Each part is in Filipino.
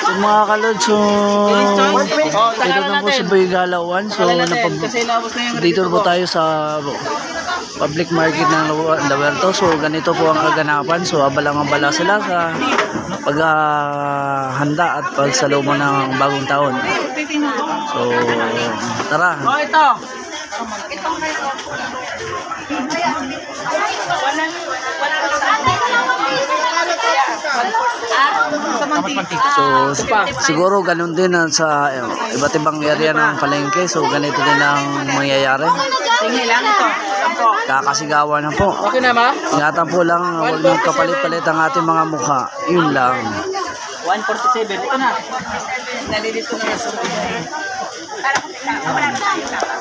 So mga kalod, so dito na po sa Boygalawan. So dito po tayo sa public market ng Lawerto. So ganito po ang kaganapan. So abalang-abala sila sa paghahanda at pagsalubong ng bagong taon. So tara. Oh, ito. So siguro ganun din sa iba't ibang area ng palengke. So ganito din ang mangyayari. Kakasigawan na po. Okay na ba? Ingatan po lang, huwag nang kapalit-palit ang ating mga mukha. Yun lang. 147. Ito na. Nalilito na yan.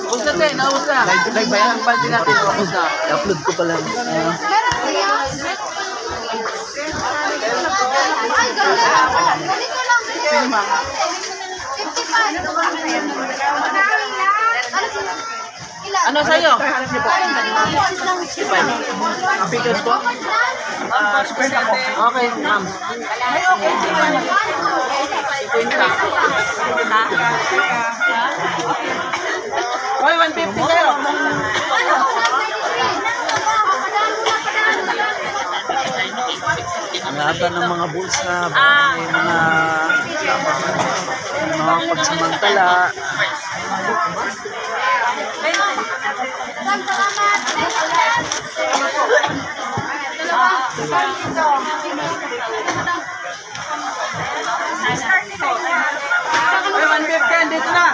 Ubus na tayo, naubos na. Live ba yan? Ang baldi natin, ubus na. I-upload ko pala. Ano sa'yo? 65. Ang pictures ko? Okay, ma'am. 50. Oy, 150 sa'yo. Ingatan ng mga bulsa, mga pagsamantala. Oy, 150, dito na.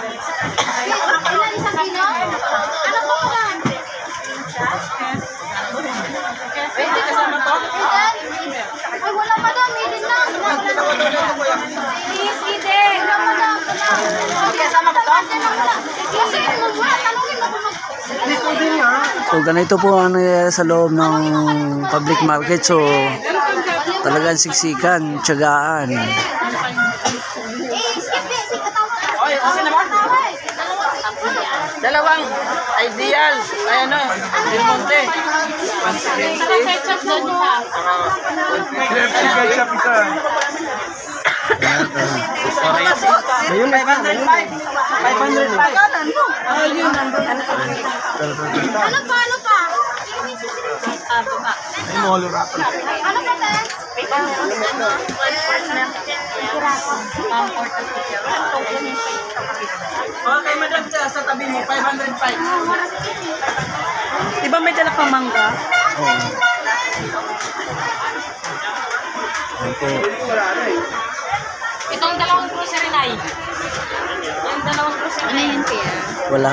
Pwede kasama to? Ay, wala pa daw, meron lang. Please, Eden. Kasama ba to? Kasi wala, tanongin mo kung So ganito po ang nangyayari sa loob ng public market. So talagang siksikan, tiyagaan. Oy, okay na ba? Dalawang ideal. Ay ano, Del Monte. 170. Ayun, 505. 505. Ayun, nandun. ano pa? Ano pa, te? Okay, madam, sa tabi mo, 505. Diba may dala pang mangga? Oo. Ito. Itong dalawang grocery na Yung dalawang grocery na yun kaya? Wala.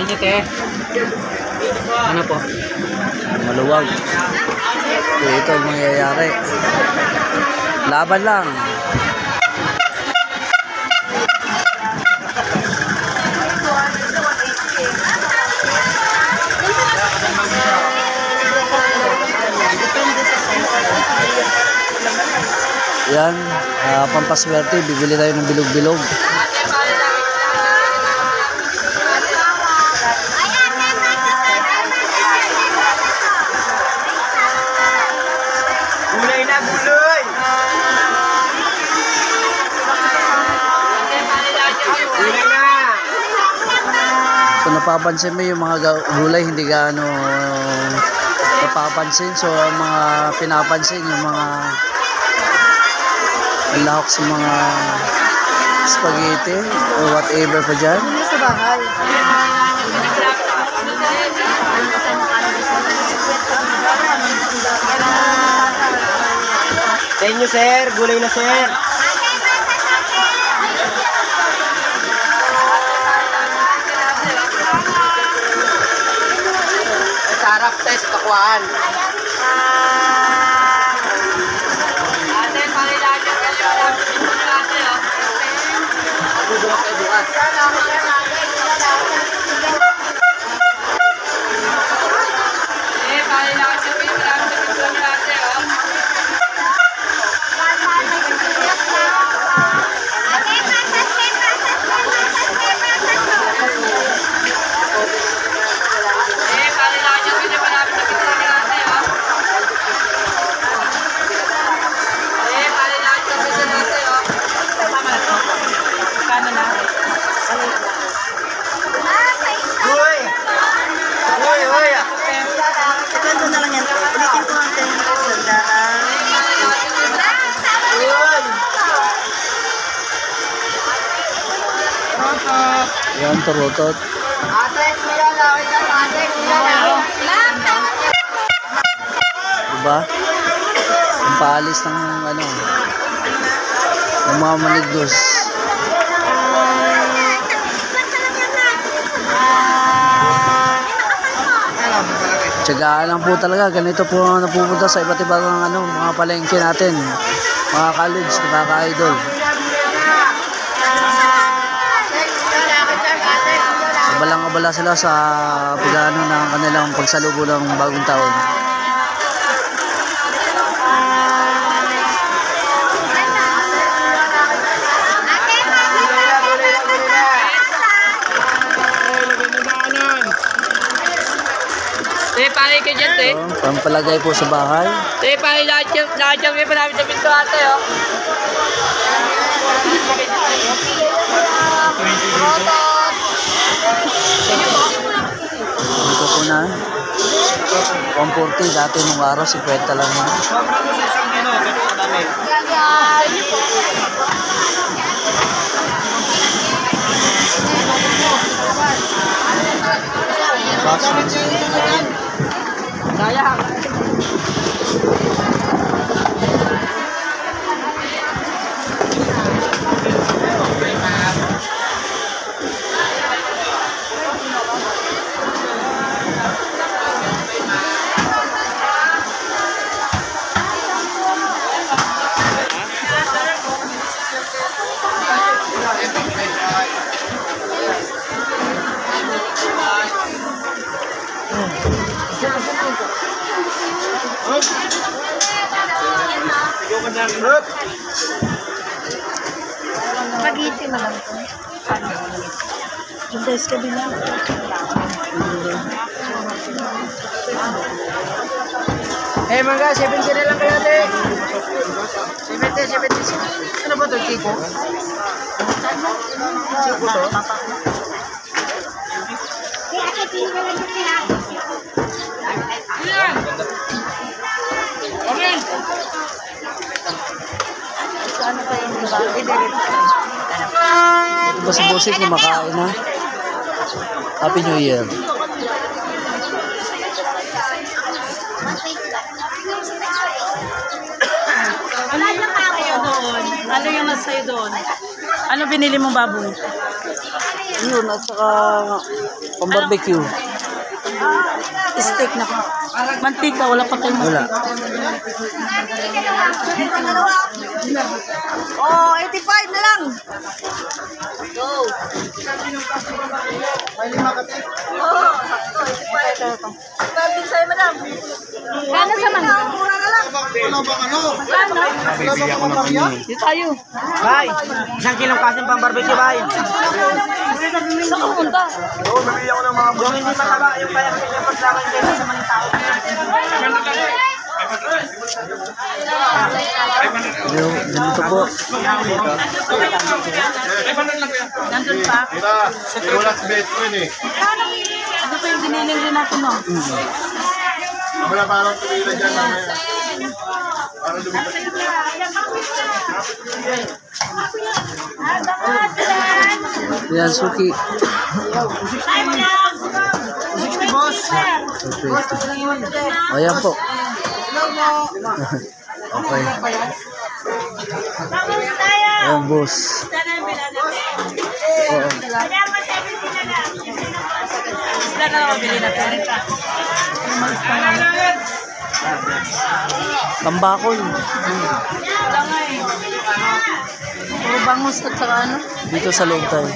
Inyo, te. Ano po? Maluwag. So ito ang mangyayari. Laban lang. Yan, pampaswerte, bibili tayo ng bilog-bilog. Gulay na, gulay! Gulay na! Kung napapansin mo yung mga gulay, hindi gaano napapansin. So ang mga pinapansin, yung mga lahok sa mga spaghetti or whatever pa dyan. Sa bahay. Sa inyo, sir. Gulay na, sir. Sarap test, kakuhaan. Yan, turutot. Diba? Ang paalis ng ano, ng mga maligdos. Tiyagaan lang po talaga. Ganito po ang napupunta sa iba't ibang ano, mga palengke natin. Mga college, mga ka-idol. Abalang-abala sila sa pag-ano ng kanilang pagsalubo ng bagong taon. Pari ka dyan, te. So, pampalagay po sa bahay. Te, pari lahat yung may panamit sa pinto ate, oh. Dito po na. 140 dati nung araw, 50 lang yun. Sayang. Pag-iiti mo lang ito. Juntes ka din lang. Eh, mga 70 na lang kayo, te. 70. Ano ba ito, Kiko? Kiko to? Kaya ate, ka lang ito sila. Ano pa yun, diba? Diba si Bossing kumakain na? Happy New Year. Ano yung sa'yo doon? Ano yung nasa'yo doon? Ano binili mong baboy? Yun, at saka pang-barbecue. Steak na. Mantika, wala pa tayong Wala. Oh, 85 na lang. Go. Sabi sa'yo, madam. Kano sa man? Mura na lang. Kano? Bibigyan ko ng kanya. Dito tayo. Bay, 1 kilong kasing pang barbecue, bay. Saan ka punta? Oo, bibigyan ko ng mga yung hindi mataba, yung kaya yung paglaban kayo sa mga tao. Ganito po. Nandun pa? Wala sa bed ko yun eh. Ano pa yung biniling din natin, no? Wala parang tumila dyan mamaya. Parang lumipad. Yan, Suki. Ayan po. Okay. Ayan, boss. Oo. Isla na lang mabili natin. Tambakol. Wala nga eh. Puro bangus at saka ano? Dito sa loob tayo.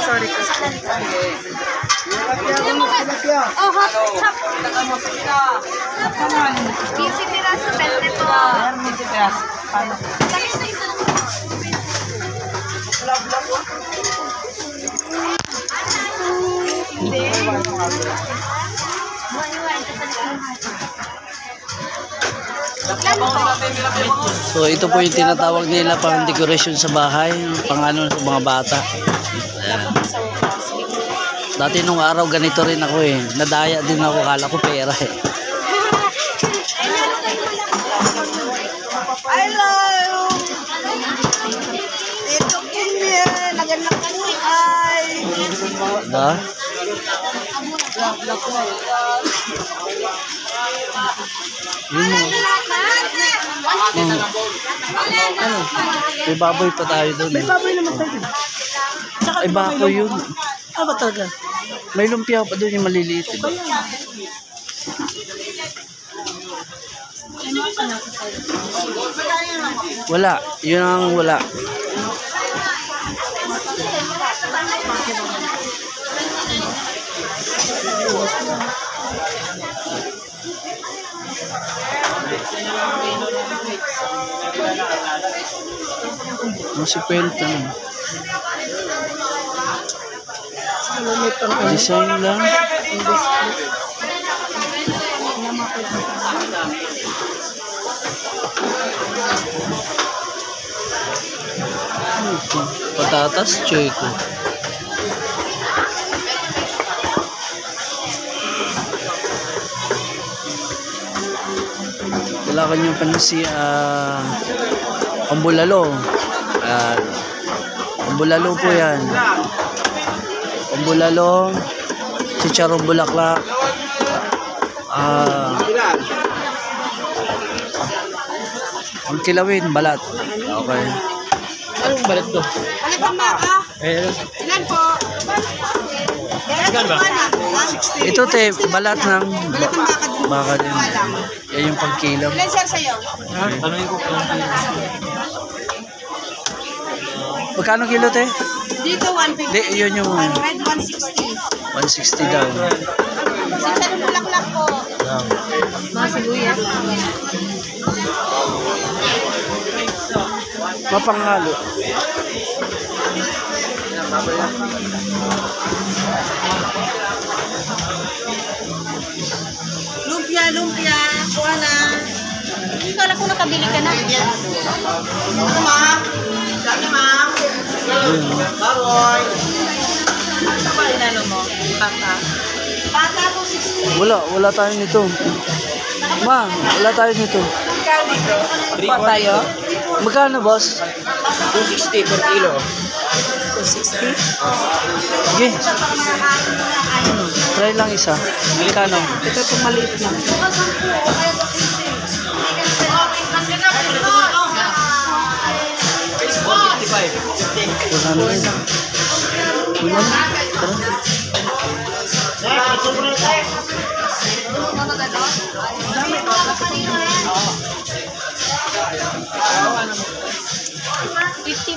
Sorry ko. Oh, hot chop. 15 piraso, 20 po. Paano? So ito po yung tinatawag nila pang decoration sa bahay, pang ano sa mga bata. Ayan. Dati nung araw ganito rin ako eh. Nadaya din ako, kala ko pera eh. Da? Yun mo. Ano? May baboy pa tayo doon. May baboy naman tayo. Tsaka Ay, bako yun. Ah, ba talaga? May lumpia pa doon yung maliliit. Diba? Wala. Yun ang wala. Ang 50 na. Design lang. Patatas, choco. Kailangan yung pansi pambulalo. Pambulalo po yan. Pambulalo, chicharong bulaklak. Ang kilawin, balat. Okay. Anong balat to? Balat ng baka. Ilan po? Ilan ba? Ito te, balat ng baka din. Yan yung pagkilaw. Ilan sir sa'yo? Magkano kilo te? Dito 150. Di, yun yung Red 160. 160 daw. Saan yung bulaklak po? Mga sibuyas. Mapanghalo. Lumpia. Kuha na. Kala ko nakabili ka na. Ano ma? Dami ma? Baboy. Ano ba inano mo? Bata. Bata po 60. Wala tayo nito. Ma, wala tayo nito. Pa tayo? Magkano boss? 260 per kilo. 260. Sige. Try lang isa. Magkano? Ito itong maliit lang.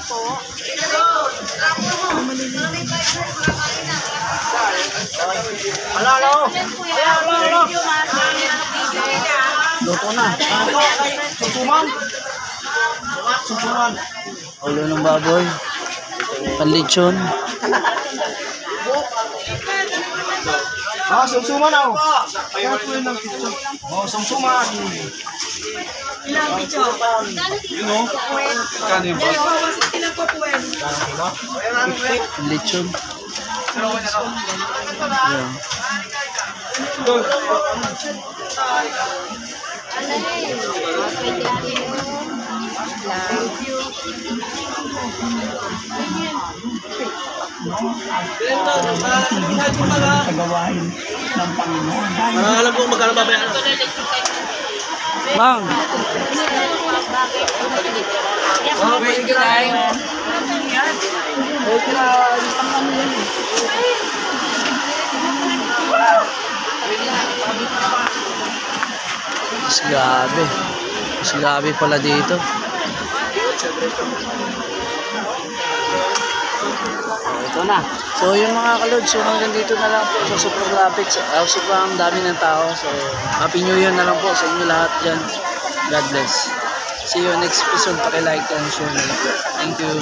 Po. Halo. Luto na. Susuman. Ulo ng baboy. Panlitsyon. Sumsuman ako. Sumsuman. Ilang picho? You know? Kano yung boss? Panlitsyon. Yeah. Kagawain ng Panginoon. Alam ko magkano babayaran. Mang, mas gabi. Mas gabi pala dito. Ito na. So yung mga kalod, so hanggang dito na lang po sa sobrang traffic, sobrang dami ng tao. So Happy New Year na lang po sa inyo lahat dyan. God bless. See you next episode. Paki-like and share na lang po. Thank you.